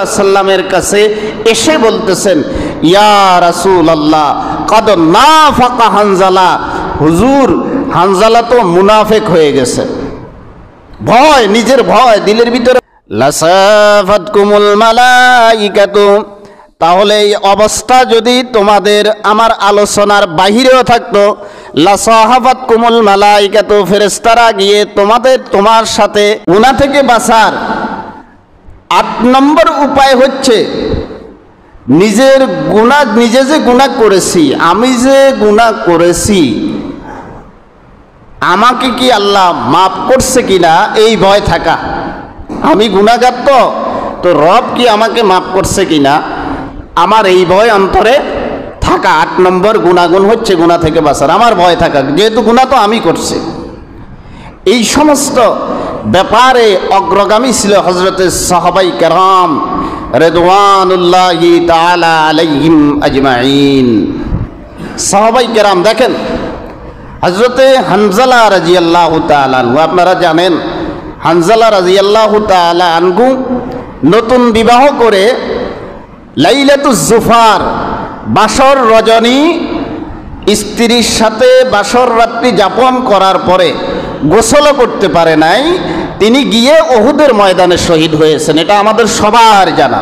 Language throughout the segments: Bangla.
সাল্লামের কাছে এসে বলতেছেন, ইয়া রাসূলুল্লাহ কদ নাফাকা হানজালা, হুজুর হানজালা তো মুনাফিক হয়ে গেছে। ভয়, নিজের ভয় দিলের ভিতরে। লাসাফাতকুমুল মালাইকাতু, তাহলে এই অবস্থা যদি তোমাদের আমার আলোচনার বাহিরেও থাকতো, লাসাহাফাতকুমুল মালাইকাতু, ফেরেশতারা গিয়ে তোমার সাথে গুনাহ থেকে বাঁচার 8 নম্বর উপায় হচ্ছে নিজের গুনাহ, নিজে যে গুনাহ করেছি, আমি যে গুনাহ করেছি, আমাকে কি আল্লাহ মাফ করছে কিনা এই ভয় থাকা। আমি গুনাহগার, তো রব কি আমাকে মাফ করছে কিনা আমার এই ভয় অন্তরে থাকা। 8 নম্বর গুণাগুণ হচ্ছে গুনাহ থেকে বাঁচার, আমার ভয় থাকা, যেহেতু গুনাহ তো আমি করছি। এই সমস্ত ব্যাপারে অগ্রগামী ছিল হযরতে সাহাবায়ে কেরাম রিদওয়ানুল্লাহি তাআলা আলাইহিম আজমাইন। সাহাবায়ে কেরাম দেখেন, হযরতে হানজালা রাদিয়াল্লাহু তাআলা আনহু, আপনারা জানেন হানজালা রাদিয়াল্লাহু তাআলা আনহু নতুন বিবাহ করে লাইলাতুজ জুফার, বাসর রজনী, স্ত্রীর সাথে বাসর রাত্রি যাপন করার পরে গোসলও করতে পারে নাই, তিনি গিয়ে উহুদের ময়দানে শহীদ হয়েছেন। এটা আমাদের সবার জানা।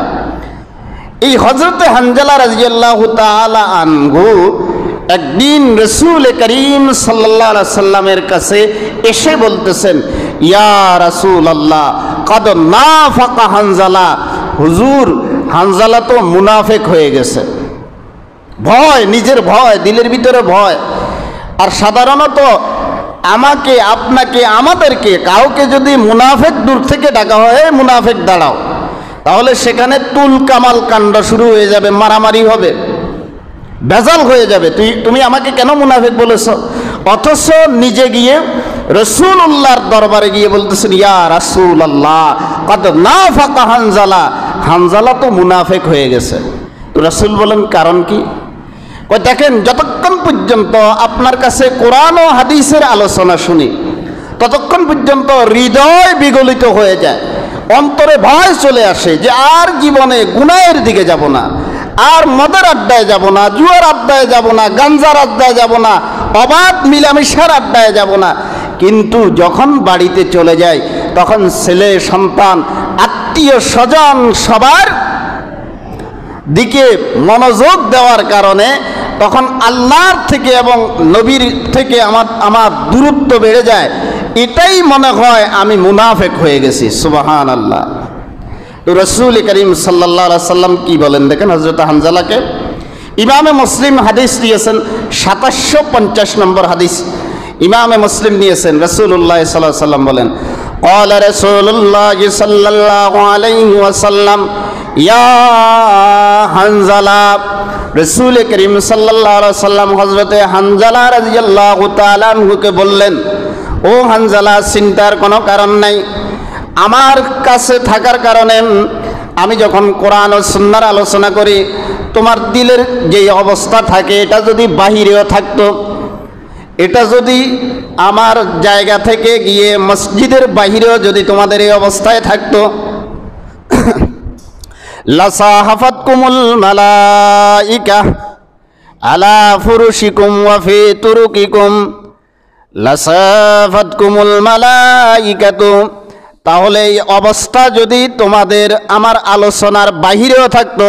এই হযরতে হানজালা রাদিয়াল্লাহু তাআলা আনহু একদিন রাসূল করিম সাল্লাল্লাহু আলাইহি সাল্লামের কাছে এসে বলতেছেন, ইয়া রাসূলুল্লাহ কদ নাফাকা হানজালা, হুজুর হানজালা তো মুনাফিক হয়ে গেছে। ভয়, নিজের ভয় দিলের ভিতরে ভয়। আর সাধারণত আমাকে, আপনাকে, আমাদেরকে কাউকে যদি মুনাফিক দূর থেকে ডাকা হয়, মুনাফিক দাঁড়াও, তাহলে সেখানে তুল কামাল কাণ্ড শুরু হয়ে যাবে, মারামারি হবে, ভেজাল হয়ে যাবে। তুমি আমাকে কেন মুনাফিক বলেছ? অথচ নিজে গিয়ে রাসূলুল্লাহর দরবারে গিয়ে বলতেছেন, ইয়া রাসূলুল্লাহ কদ নাফাকা হানজালা, হানজালা তো মুনাফিক হয়ে গেছে। তো রাসূল বলেন, কারণ কি? দেখেন, যতক্ষণ পর্যন্ত আপনার কাছে কোরআন ও হাদিসের আলোচনা শুনি, ততক্ষণ পর্যন্ত হৃদয় বিগলিত হয়ে যায়, অন্তরে ভয় চলে আসে যে আর জীবনে গুনাহের দিকে যাব না, আর মদের আড্ডায় যাব না, জুয়ার আড্ডায় যাব না, গাঞ্জার আড্ডায় যাব না, অবাধ মিলামিশার আড্ডায় যাব না। কিন্তু যখন বাড়িতে চলে যায়, তখন ছেলে সন্তান, আত্মীয় স্বজন সবার দিকে মনোযোগ দেওয়ার কারণে তখন আল্লাহর থেকে এবং নবীর থেকে আমার দূরত্ব বেড়ে যায়। এটাই মনে হয় আমি মুনাফিক হয়ে গেছি। সুবহানাল্লাহ। তো রাসূল করিম সাল্লাল্লাহু আলাইহি সাল্লাম কি বলেন দেখেন, হযরত হানজালাকে ইমামে মুসলিম হাদিস দিয়েছেন, 2750 নম্বর হাদিস ইমামে মুসলিম নিয়েছেন। রাসূলুল্লাহ সাল্লাল্লাহু আলাইহি সাল্লাম বলেন, ক্বালা রাসূলুল্লাহ সাল্লাল্লাহু আলাইহি ওয়াসাল্লাম ইয়া হানজালা, রাসূল করিম সাল্লাল্লাহু আলাইহি সাল্লাম হযরতে হানজালা রাদিয়াল্লাহু তাআলা আনহুকে বললেন, ও হানজালা, চিন্তার কোনো কারণ নাই। আমার কাছে থাকার কারণে আমি যখন কোরআন ও সুন্নাহর আলোচনা করি, তোমার দিলের যে অবস্থা থাকে, এটা যদি বাহিরেও থাকতো, এটা যদি আমার জায়গা থেকে গিয়ে মসজিদের বাহিরেও যদি তোমাদের এই অবস্থায় থাকতো, লাসাহাফাতকুমুল মালাইকা আলা ফুরুশিকুম ওয়া ফি তুরুকিকুম, লাসাফাতকুমুল মালাইকাতু, তাহলে এই অবস্থা যদি তোমাদের আমার আলোচনার বাহিরেও থাকতো,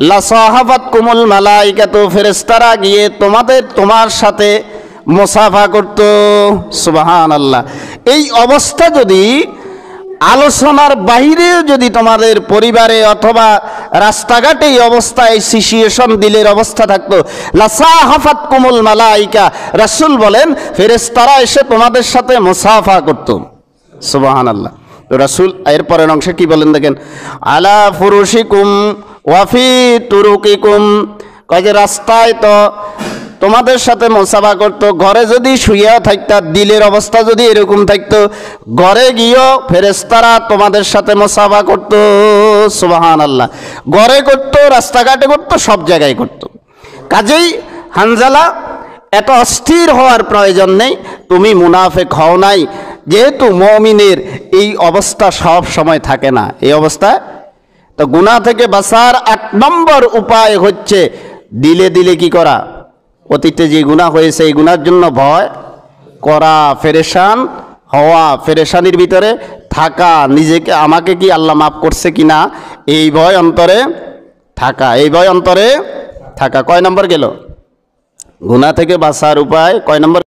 লাসাহাফাতকুমুল মালাইকাতু, ফেরেশতারা গিয়ে তোমার সাথে মুসাফা করত। সুবহানাল্লাহ। এই অবস্থা যদি আলোচনার বাহিরেও যদি তোমাদের পরিবারে অথবা রাস্তাঘাটে এই অবস্থায় সিচুয়েশন দিলের অবস্থা থাকতো, লাসাহাফাতকুমুল মালাইকা, রাসূল বলেন ফেরেশতারা এসে তোমাদের সাথে মুসাফা করত। সুবহানাল্লাহ। তো রাসূল এরপরের অংশে কি বলেন দেখেন, আলা ফুরুশিকুম ওয়া ফি তুরুকিকুম, কয় যে রাস্তায় তো তোমাদের সাথে মুসাফা করতো, ঘরে যদি শুয়ে থাকতা, দিলের অবস্থা যদি এরকম থাকতো, ঘরে গিয়েও ফেরেশতারা তোমাদের সাথে মুসাফা করতো। সুবহানাল্লাহ। ঘরে করতো, রাস্তাঘাটে করতো, সব জায়গায় করতো। কাজেই হানজালা, এত অস্থির হওয়ার প্রয়োজন নেই, তুমি মুনাফিক হও নাই, যেহেতু মুমিনের এই অবস্থা সব সময় থাকে না, এই অবস্থা তো গুনাহ থেকে বাঁচার 8 নম্বর উপায় হচ্ছে দিলে দিলে কি করা, অতীতে যে গুনাহ হয়েছে এই গুনার জন্য ভয় করা, পেরেশান হওয়া, পেরেশানির ভিতরে থাকা, নিজেকে আমাকে কি আল্লাহ মাফ করছে কিনা এই ভয় অন্তরে থাকা, এই ভয় অন্তরে থাকা। কয় নম্বর গেল? গুনাহ থেকে বাঁচার উপায় কয় নম্বর?